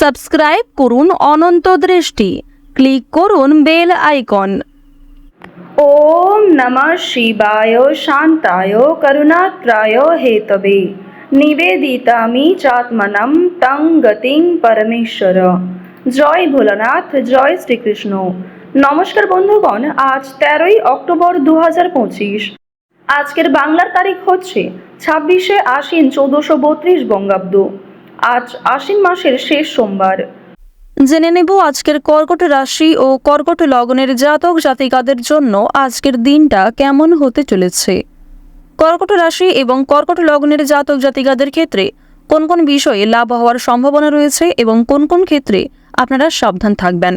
Subscribe করুন অনন্ত দৃষ্টি, click করুন বেল আইকন। ওম নমঃ শিবায় শান্তায় করুণাত্রায় হেতবে নিবেদিতামি চাত্মনম তং গতিং পরমেশ্বর। জয় ভোলানাথ, জয় শ্রীকৃষ্ণ। নমস্কার বন্ধুগণ, আজ 13ই অক্টোবর 2025। আজকের বাংলার তারিখ হচ্ছে 26শে আশ্বিন 1432 বঙ্গাব্দ। আজ আশ্বিন মাসের শেষ সোমবার। জেনে নেব আজকের কর্কট রাশি ও কর্কট লগ্নের জাতক জাতিকাদের জন্য আজকের দিনটা কেমন হতে চলেছে। কর্কট রাশি এবং কর্কট লগ্নের জাতক জাতিকাদের ক্ষেত্রে কোন কোন বিষয়ে লাভ হওয়ার সম্ভাবনা রয়েছে এবং কোন কোন ক্ষেত্রে আপনারা সাবধান থাকবেন।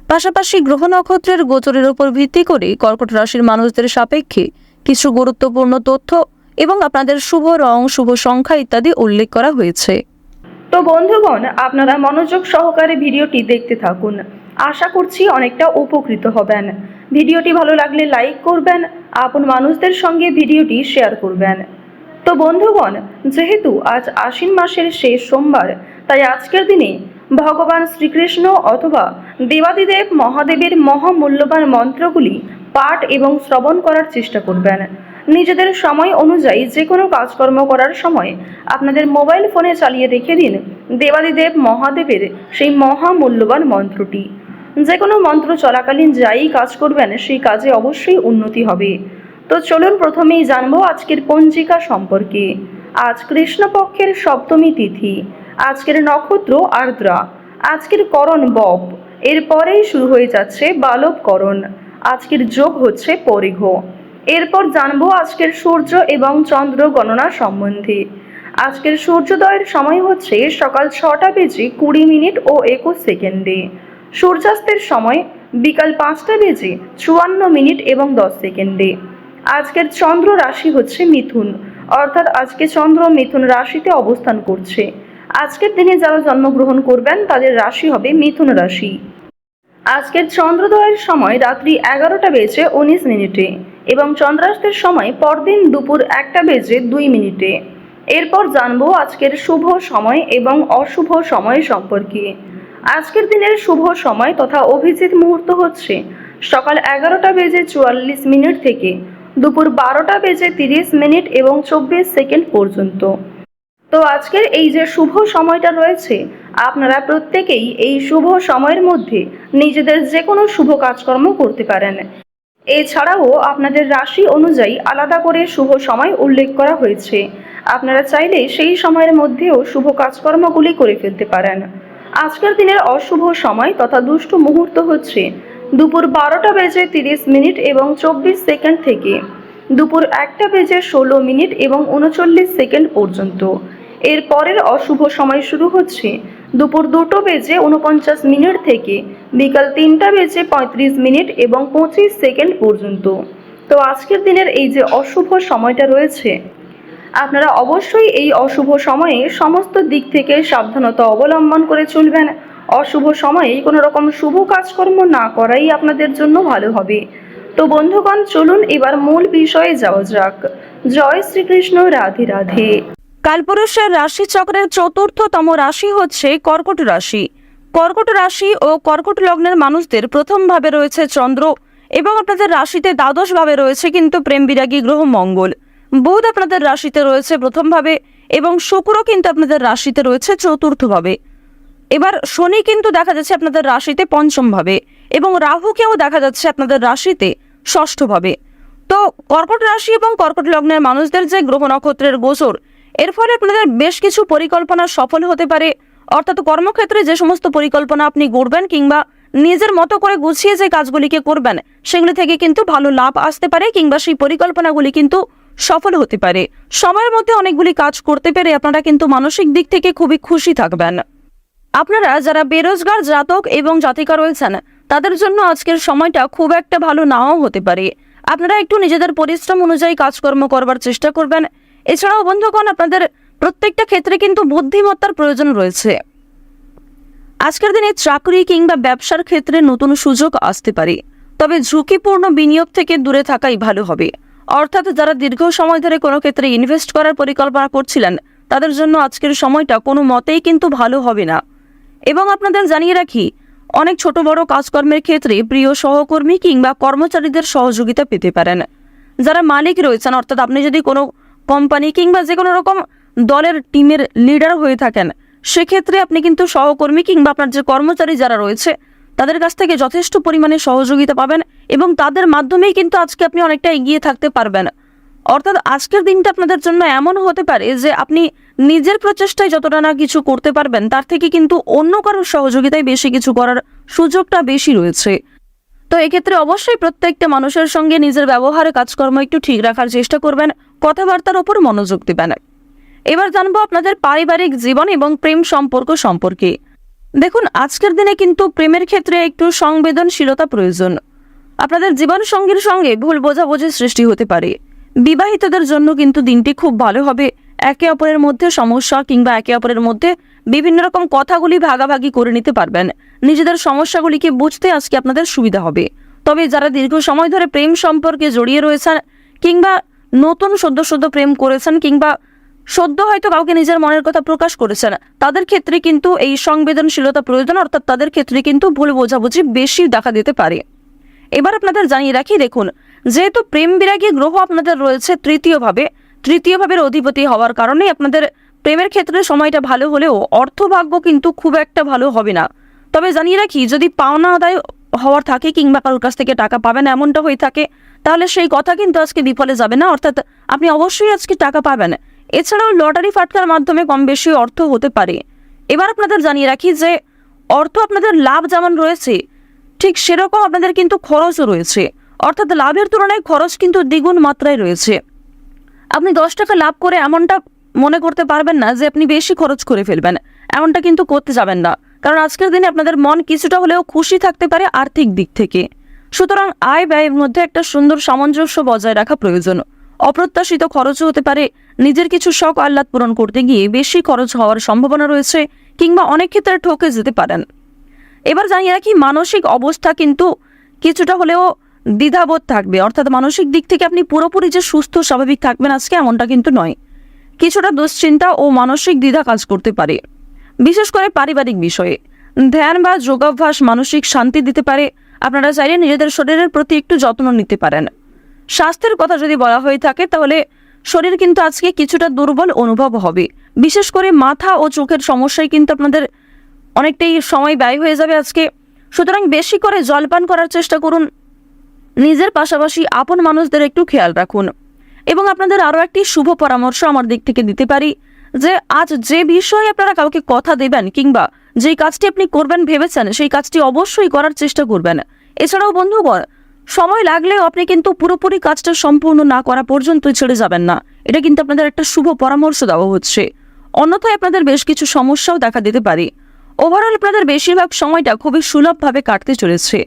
পাশাপাশি গ্রহ নক্ষত্রের গোচরের উপর ভিত্তি করে কর্কট রাশির মানুষদের সাপেক্ষে কিছু গুরুত্বপূর্ণ তথ্য এবং আপনাদের শুভ রং, শুভ সংখ্যা ইত্যাদি উল্লেখ করা হয়েছে। তো বন্ধুগণ, আপনারা মনোযোগ সহকারে ভিডিওটি দেখতে থাকুন। আশা করছি অনেকটা উপকৃত হবেন। ভিডিওটি ভালো লাগলে লাইক করবেন, আপন মানুষদের সঙ্গে ভিডিওটি শেয়ার করবেন। তো বন্ধুগণ, যেহেতু আজ আশ্বিন মাসের শেষ সোমবার, তাই আজকের দিনে ভগবান শ্রীকৃষ্ণ অথবা দেবাদিদেব মহাদেবের মহামূল্যবান মন্ত্রগুলি পাঠ এবং শ্রবণ করার চেষ্টা করবেন। নিজেদের সময় অনুযায়ী যে কোনো কাজকর্ম করার সময় আপনাদের মোবাইল ফোনে চালিয়ে রেখে দিন দেবাদিদেব মহাদেবের সেই মহামূল্যবান মন্ত্রটি। যে কোনো মন্ত্র চলাকালীন যাই কাজ করবেন সেই কাজে অবশ্যই উন্নতি হবে। তো চলুন প্রথমেই জানবো আজকের পঞ্জিকা সম্পর্কে। আজ কৃষ্ণপক্ষের সপ্তমী তিথি। আজকের নক্ষত্র আর্দ্রা। আজকের করণ বপ। এরপরেই শুরু হয়ে যাচ্ছে বালবকরণ। আজকের যোগ হচ্ছে পরিঘ। এরপর জানবো আজকের সূর্য এবং চন্দ্র গণনা সম্বন্ধে। আজকের সূর্যোদয়ের সময় হচ্ছে সকাল 6টা বেজে 20 মিনিট ও 21 সেকেন্ডে। সূর্যাস্তের সময় বিকাল 5টা বেজে 54 মিনিট এবং 10 সেকেন্ডে। আজকের চন্দ্র রাশি হচ্ছে মিথুন, অর্থাৎ আজকে চন্দ্র মিথুন রাশিতে অবস্থান করছে। আজকের দিনে যারা জন্মগ্রহণ করবেন তাদের রাশি হবে মিথুন রাশি। আজকের চন্দ্রোদয়ের সময় রাত্রি 11টা বেজে 19 মিনিটে এবং চন্দ্রাস্তের সময় পরদিন দুপুর 1টা বেজে 2 মিনিটে। এরপর জানবো আজকের শুভ সময় এবং অশুভ সময় সম্পর্কে। আজকের দিনের শুভ সময় তথা অভিজিৎ মুহূর্ত হচ্ছে সকাল 11টা বেজে 44 মিনিট থেকে দুপুর 12টা বেজে 30 মিনিট এবং 24 সেকেন্ড পর্যন্ত। তো আজকের এই যে শুভ সময়টা রয়েছে, আপনারা প্রত্যেকেই এই শুভ সময়ের মধ্যে নিজেদের যে কোনো শুভ কাজকর্ম করতে পারেন। এছাড়াও আপনাদের রাশি অনুযায়ী আলাদা করে শুভ সময় উল্লেখ করা হয়েছে। আপনারা চাইলে সেই সময়ের মধ্যেও শুভ কাজকর্মগুলি করে ফেলতে পারেন। আজকের দিনের অশুভ সময় তথা দুষ্ট মুহূর্ত হচ্ছে দুপুর 12টা বেজে 30 মিনিট এবং 24 সেকেন্ড থেকে দুপুর 1টা বেজে 16 মিনিট এবং 39 সেকেন্ড পর্যন্ত। এর পরের অশুভ সময় শুরু হচ্ছে দুপুর 2টো বেজে 49 মিনিট থেকে বিকাল 3টা বেজে 35 মিনিট এবং 25 সেকেন্ড পর্যন্ত। তো আজকের দিনের এই যে অশুভ সময়টা রয়েছে, আপনারা অবশ্যই এই অশুভ সময়ে সমস্ত দিক থেকে সাবধানতা অবলম্বন করে চলবেন। অশুভ সময়ে কোনো রকম শুভ কাজকর্ম না করাই আপনাদের জন্য ভালো হবে। তো বন্ধুগণ, চলুন এবার মূল বিষয়ে যাওয়া যাক। জয় শ্রীকৃষ্ণ, রাধে রাধে। কালপুরুষের রাশি চক্রের চতুর্থতম রাশি হচ্ছে কর্কট রাশি। কর্কট রাশি ও কর্কট লগ্নের মানুষদের প্রথম ভাবে রয়েছে চন্দ্র এবং আপনাদের রাশিতে দ্বাদশ ভাবে রয়েছে কিন্তু প্রেম বিরাগী গ্রহ মঙ্গল। বুধ আপনাদের রাশিতে রয়েছে প্রথম ভাবে এবং শুক্র কিন্তু আপনাদের রাশিতে রয়েছে চতুর্থ ভাবে। এবার শনি কিন্তু দেখা যাচ্ছে আপনাদের রাশিতে পঞ্চম ভাবে এবং রাহুকেও দেখা যাচ্ছে আপনাদের রাশিতে ষষ্ঠ ভাবে। তো কর্কট রাশি এবং কর্কট লগ্নের মানুষদের যে গ্রহ নক্ষত্রের গোচর, এর ফলে আপনাদের বেশ কিছু পরিকল্পনা সফল হতে পারে। অর্থাৎ কর্মক্ষেত্রে যে সমস্ত পরিকল্পনা আপনি গড়বেন কিংবা নিজের মতো করে গুছিয়ে যে কাজগুলিকে করবেন সেগুলি থেকে কিন্তু ভালো লাভ আসতে পারে কিংবা সেই পরিকল্পনাগুলি কিন্তু সফল হতে পারে। সময়ের মধ্যে অনেকগুলি কাজ করতে পেরে আপনারা কিন্তু মানসিক দিক থেকে খুবই খুশি থাকবেন। আপনারা যারা বেরোজগার জাতক এবং জাতিকা রয়েছেন তাদের জন্য আজকের সময়টা খুব একটা ভালো নাও হতে পারে। আপনারা একটু নিজেদের পরিশ্রম অনুযায়ী কাজকর্ম করবার চেষ্টা করবেন। এছাড়াও বন্ধুগণ, আপনাদের প্রত্যেকটা ক্ষেত্রে কিন্তু বুদ্ধিমত্তার প্রয়োজন রয়েছে। আজকের দিনে চাকরি কিংবা ব্যবসার ক্ষেত্রে নতুন সুযোগ আসতে পারে, তবে ঝুঁকিপূর্ণ বিনিয়োগ থেকে দূরে থাকাই ভালো হবে। অর্থাৎ যারা দীর্ঘ সময় ধরে কোনো ক্ষেত্রে ইনভেস্ট করার পরিকল্পনা করছিলেন তাদের জন্য আজকের সময়টা কোনো মতেই কিন্তু ভালো হবে না। এবং আপনাদের জানিয়ে রাখি, অনেক ছোট বড় কাজকর্মের ক্ষেত্রে প্রিয় সহকর্মী কিংবা কর্মচারীদের সহযোগিতা পেতে পারেন। যারা মালিক রয়েছেন, অর্থাৎ আপনি যদি কোনো কোম্পানি কিংবা যে কোনো রকম দলের টিমের লিডার হয়ে থাকেন, সেক্ষেত্রে আপনি কিন্তু সহকর্মী কিংবা আপনার যে কর্মচারী যারা রয়েছে তাদের কাছ থেকে যথেষ্ট পরিমাণে সহযোগিতা পাবেন এবং তাদের মাধ্যমেই কিন্তু আজকে আপনি অনেকটা এগিয়ে থাকতে পারবেন। অর্থাৎ আজকের দিনটা আপনাদের জন্য এমন হতে পারে যে আপনি নিজের প্রচেষ্টায় যতটা না কিছু করতে পারবেন, তার থেকে কিন্তু অন্য কারোর সহযোগিতায় বেশি কিছু করার সুযোগটা বেশি রয়েছে। তো এক্ষেত্রে অবশ্যই প্রত্যেকটা মানুষের সঙ্গে নিজের ব্যবহারে কাজকর্ম একটু ঠিক রাখার চেষ্টা করবেন, কথাবার্তার ওপর মনোযোগ দেবেন। এবার জানবো আপনাদের পারিবারিক জীবন এবং প্রেম সম্পর্ক সম্পর্কে। দেখুন, আজকের দিনে কিন্তু প্রেমের ক্ষেত্রে একটু সংবেদনশীলতা প্রয়োজন। আপনাদের জীবন সঙ্গীর সঙ্গে ভুল বোঝাবুঝির সৃষ্টি হতে পারে। বিবাহিতদের জন্য কিন্তু দিনটি খুব ভালো হবে। একে অপরের মধ্যে সমস্যা কিংবা একে অপরের মধ্যে বিভিন্ন রকম কথাগুলি ভাগাভাগি করে নিতে পারবেন। নিজেদের সমস্যাগুলিকে বুঝতে আজকে আপনাদের সুবিধা হবে। তবে যারা দীর্ঘ সময় ধরে প্রেম সম্পর্কে জড়িয়ে রয়েছেন কিংবা নতুন সদ্য প্রেম করেছেন কিংবা সদ্য হয়তো কাউকে নিজের মনের কথা প্রকাশ করেছেন, তাদের ক্ষেত্রে কিন্তু এই সংবেদনশীলতা প্রয়োজন, অর্থাৎ তাদের ক্ষেত্রে কিন্তু ভুল বোঝাবুঝি বেশি দেখা দিতে পারে। এবার আপনাদের জানিয়ে রাখি, দেখুন, যেহেতু প্রেম বিরাগী গ্রহ আপনাদের রয়েছে তৃতীয় ভাবের অধিপতি হওয়ার কারণে আপনাদের প্রেমের ক্ষেত্রে সময়টা ভালো হলেও অর্থভাগ্য কিন্তু খুব একটা ভালো হবে না। তবে জানিয়ে রাখি, যদি পাওনা আদায় হওয়ার থাকে কিংবা কারোর কাছ থেকে টাকা পাবেন এমনটা হয়ে থাকে, তাহলে সেই কথা কিন্তু আজকে বিফলে যাবে না, অর্থাৎ আপনি অবশ্যই আজকে টাকা পাবেন। এছাড়াও লটারি ফাটকার মাধ্যমে কম বেশি অর্থ হতে পারে। এবার আপনাদের জানিয়ে রাখি যে অর্থ আপনাদের লাভ যেমন রয়েছে, ঠিক সেরকম আপনাদের কিন্তু খরচও রয়েছে, অর্থাৎ লাভের তুলনায় খরচ কিন্তু দ্বিগুণ মাত্রায় রয়েছে। আপনি 10 টাকা লাভ করে এমনটা মনে করতে পারবেন না যে আপনি বেশি খরচ করে ফেলবেন, এমনটা কিন্তু করতে যাবেন না, কারণ আজকের দিনে আপনাদের মন কিছুটা হলেও খুশি থাকতে পারে আর্থিক দিক থেকে। সুতরাং আয় ব্যয়ের মধ্যে একটা সুন্দর সামঞ্জস্য বজায় রাখা প্রয়োজন। অপ্রত্যাশিত খরচও হতে পারে। নিজের কিছু শখ আহ্লাদ পূরণ করতে গিয়ে বেশি খরচ হওয়ার সম্ভাবনা রয়েছে কিংবা অনেক ক্ষেত্রে ঠকে যেতে পারেন। এবার জানিয়ে রাখি, মানসিক অবস্থা কিন্তু কিছুটা হলেও দ্বিধাবোধ থাকবে, অর্থাৎ মানসিক দিক থেকে আপনি পুরোপুরি যে সুস্থ স্বাভাবিক থাকবেন আজকে এমনটা কিন্তু নয়। কিছুটা দুশ্চিন্তা ও মানসিক দ্বিধা কাজ করতে পারে, বিশেষ করে পারিবারিক বিষয়ে। ধ্যান বা যোগাভ্যাস মানসিক শান্তি দিতে পারে। আপনারা চাইলে নিজেদের শরীরের প্রতি একটু যত্ন নিতে পারেন। স্বাস্থ্যের কথা যদি বলা হয়ে থাকে, তাহলে শরীর কিন্তু আজকে কিছুটা দুর্বল অনুভব হবে, বিশেষ করে মাথা ও চোখের সমস্যায় কিন্তু আপনাদের অনেকটাই সময় ব্যয় হয়ে যাবে আজকে। সুতরাং বেশি করে জলপান করার চেষ্টা করুন। নিজের পাশাপাশি আপন মানুষদের একটু খেয়াল রাখুন। এবং আপনাদের আরও একটি শুভ পরামর্শ আমার দিক থেকে দিতে পারি যে আজ যে বিষয়ে আপনারা কাউকে কথা দেবেন কিংবা যেই কাজটি আপনি করবেন ভেবেছেন, সেই কাজটি অবশ্যই করার চেষ্টা করবেন। এছাড়াও বন্ধুগণ, সময় লাগলেও আপনি কিন্তু পুরোপুরি কাজটা সম্পূর্ণ না করা পর্যন্তই ছেড়ে যাবেন না, এটা কিন্তু আপনাদের একটা শুভ পরামর্শ দেওয়া হচ্ছে। অন্যথায় আপনাদের বেশ কিছু সমস্যাও দেখা দিতে পারে। ওভারঅল আপনাদের বেশিরভাগ সময়টা খুবই সুলভভাবে কাটতে চলেছে।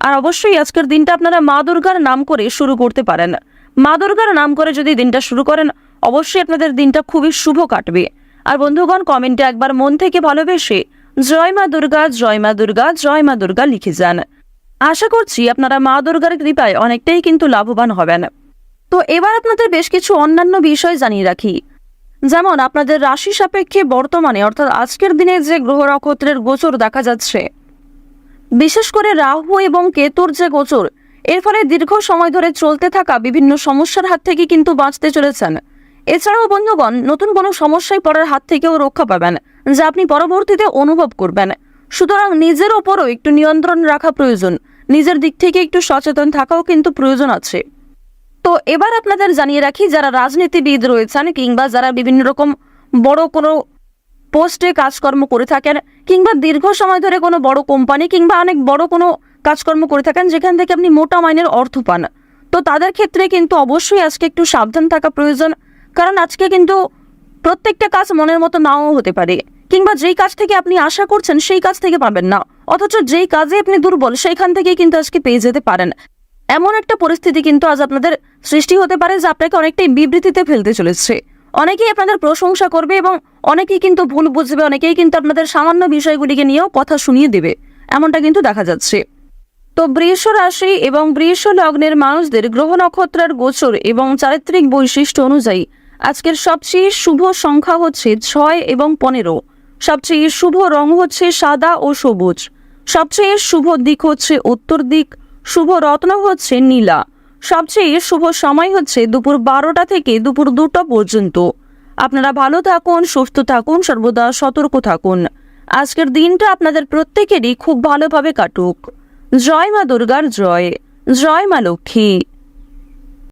আর অবশ্যই আজকের দিনটা আপনারা মা দুর্গার নাম করে শুরু করতে পারেন। মা দুর্গার নাম করে যদি দিনটা শুরু করেন, অবশ্যই আপনাদের দিনটা খুবই শুভ কাটবে। আর বন্ধুগণ, কমেন্টে একবার মন থেকে ভালোবেসে জয় মা দুর্গা, জয় মা দুর্গা, জয় মা দুর্গা লিখে যান। আশা করছি আপনারা মা দুর্গার কৃপায় অনেকটাই কিন্তু লাভবান হবেন। তো এবার আপনাদের বেশ কিছু অন্যান্য বিষয় জানিয়ে রাখি, যেমন আপনাদের রাশি সাপেক্ষে বর্তমানে অর্থাৎ আজকের দিনে যে গ্রহ নক্ষত্রের গোচর দেখা যাচ্ছে, বিশেষ করে রাহু এবং কেতুর যে গোচর, এর ফলে দীর্ঘ সময় ধরে চলতে থাকা বিভিন্ন সমস্যার হাত থেকে কিন্তু বাঁচতে চলেছেন। এছাড়াও বন্ধুগণ, নতুন কোনো সমস্যায় পড়ার হাত থেকেও রক্ষা পাবেন, যা আপনি পরবর্তীতে অনুভব করবেন। সুতরাং নিজের ওপরও একটু নিয়ন্ত্রণ রাখা প্রয়োজন, নিজের দিক থেকে একটু সচেতন থাকাও কিন্তু প্রয়োজন আছে। তো এবার আপনাদের জানিয়ে রাখি, যারা রাজনীতিবিদ রয়েছেন কিংবা যারা বিভিন্ন রকম বড় কোনো পোস্টে কাজকর্ম করে থাকেন কিংবা দীর্ঘ সময় ধরে কোনো বড় কোম্পানি কিংবা অনেক বড় কোনো কাজকর্ম করে থাকেন যেখান থেকে আপনি মোটা মাইনের অর্থ পান, তো তাদের ক্ষেত্রে কিন্তু অবশ্যই আজকে একটু সাবধান থাকা প্রয়োজন। কারণ আজকে কিন্তু প্রত্যেকটা কাজ মনের মতো নাও হতে পারে, কিংবা যেই কাজ থেকে আপনি আশা করছেন সেই কাজ থেকে পাবেন না, অথচ যেই কাজে আপনি দুর্বল সেইখান থেকে কিন্তু আজকে পেয়ে যেতে পারেন। এমন একটা পরিস্থিতি কিন্তু আজ আপনাদের সৃষ্টি হতে পারে যা আপনাকে অনেকটাই বিবৃতিতে ফেলতে চলেছে। অনেকেই আপনাদের প্রশংসা করবে এবং অনেকেই কিন্তু ভুল বুঝবে, অনেকেই কিন্তু আপনাদের সামান্য বিষয়গুলিকে নিয়েও কথা শুনিয়ে দেবে, এমনটা কিন্তু দেখা যাচ্ছে। তো বৃষ রাশি এবং বৃষ লগ্নের মানুষদের গ্রহ নক্ষত্রের গোচর এবং চারিত্রিক বৈশিষ্ট্য অনুযায়ী আজকের সবচেয়ে শুভ সংখ্যা হচ্ছে 6 এবং 15। সবচেয়ে শুভ রং হচ্ছে সাদা ও সবুজ। সবচেয়ে শুভ দিক হচ্ছে উত্তর দিক। শুভ রত্ন হচ্ছে নীলা। সবচেয়ে শুভ সময় হচ্ছে দুপুর 12টা থেকে দুপুর 2টা পর্যন্ত। আপনারা ভালো থাকুন, সুস্থ থাকুন, সর্বদা সতর্ক থাকুন। আজকের দিনটা আপনাদের প্রত্যেকেরই খুব ভালোভাবে কাটুক। জয় মা দুর্গার জয়, জয় মা লক্ষ্মী।